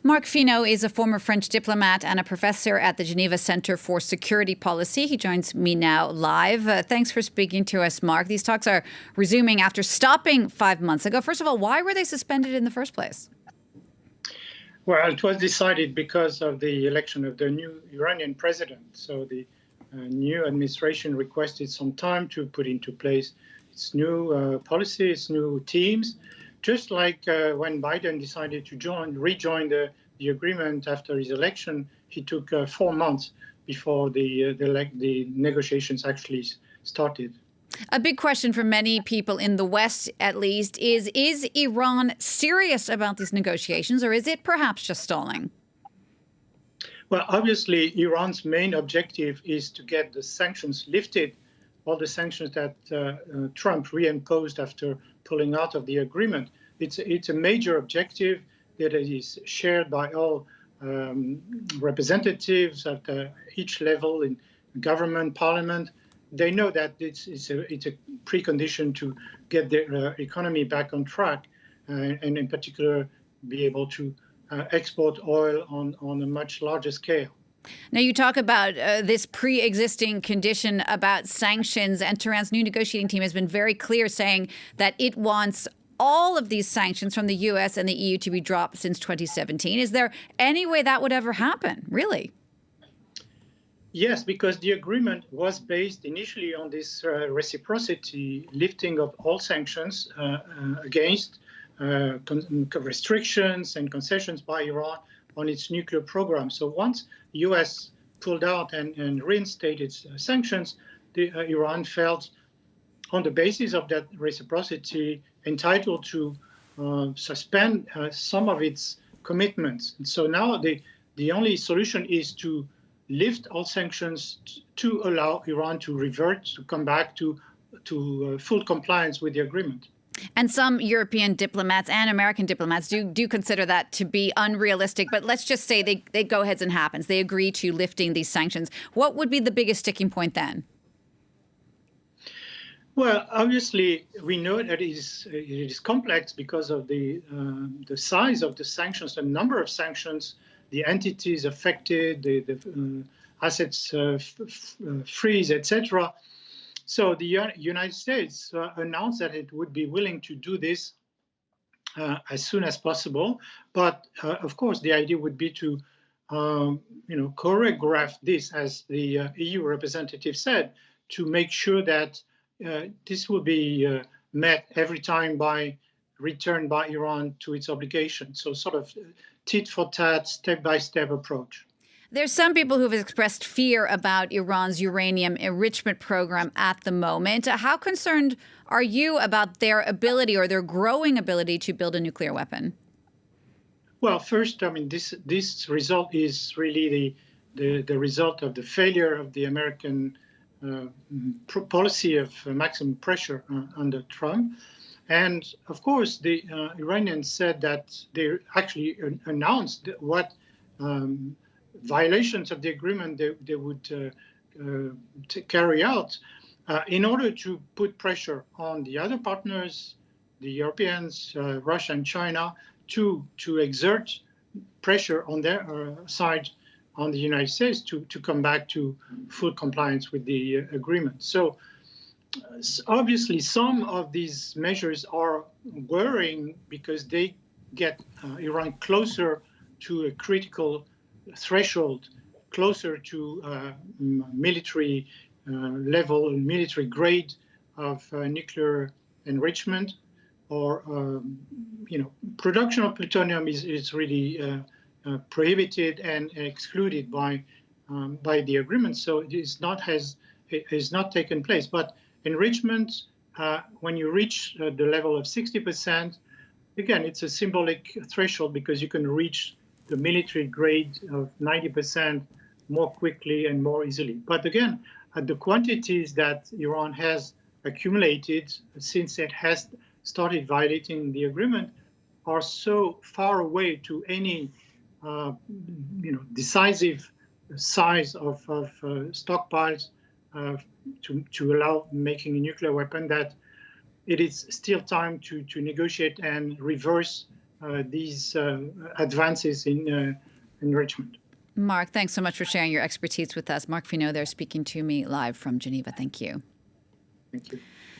Marc Finaud is a former French diplomat and a professor at the Geneva Center for Security Policy. He joins me now live. Thanks for speaking to us, Marc. These talks are resuming after stopping 5 months ago. First of all, why were they suspended in the first place? Well, it was decided because of the election of the new Iranian president. So the new administration requested some time to put into place its new policy, its new teams. Just like when Biden decided to rejoin the agreement after his election, he took 4 months before the negotiations actually started. A big question for many people in the West, at least, is Iran serious about these negotiations, or is it perhaps just stalling? Well, obviously, Iran's main objective is to get the sanctions lifted, all the sanctions that Trump reimposed after pulling out of the agreement. It's a major objective that is shared by all representatives at each level in government, parliament. They know that it's a precondition to get their economy back on track, and in particular, be able to export oil on a much larger scale. Now, you talk about this pre-existing condition about sanctions, and Tehran's new negotiating team has been very clear, saying that it wants all of these sanctions from the U.S. and the EU to be dropped since 2017. Is there any way that would ever happen, really? Yes, because the agreement was based initially on this reciprocity, lifting of all sanctions against restrictions and concessions by Iran on its nuclear program. So once the U.S. pulled out and reinstated sanctions, Iran felt, on the basis of that reciprocity, entitled to suspend some of its commitments. And so now the only solution is to lift all sanctions to allow Iran to revert, to come back to full compliance with the agreement. And some European diplomats and American diplomats do consider that to be unrealistic. But let's just say they go ahead and happens. They agree to lifting these sanctions. What would be the biggest sticking point then? Well, obviously, we know that it is complex because of the size of the sanctions, the number of sanctions, the entities affected, the assets freeze, etc. So the United States announced that it would be willing to do this as soon as possible. But of course, the idea would be to choreograph this, as the EU representative said, to make sure that this will be met every time by return by Iran to its obligation. So sort of tit for tat, step-by-step approach. There's some people who've expressed fear about Iran's uranium enrichment program at the moment. How concerned are you about their ability or their growing ability to build a nuclear weapon? Well, first, I mean, this result is really the result of the failure of the American policy of maximum pressure under Trump. And of course, the Iranians said that they actually announced what violations of the agreement they would carry out in order to put pressure on the other partners, the Europeans, Russia and China, to exert pressure on their side on the United States to come back to full compliance with the agreement. So obviously, some of these measures are worrying because they get Iran closer to a critical threshold, closer to military level, military grade of nuclear enrichment, or production of plutonium is really prohibited and excluded by the agreement. So it is not taken place. But enrichment, when you reach the level of 60%, again, it's a symbolic threshold because you can reach the military grade of 90% more quickly and more easily. But again, the quantities that Iran has accumulated since it has started violating the agreement are so far away to any decisive size of stockpiles to allow making a nuclear weapon that it is still time to negotiate and reverse these advances in enrichment. Marc, thanks so much for sharing your expertise with us. Marc Finaud there speaking to me live from Geneva. Thank you. Thank you.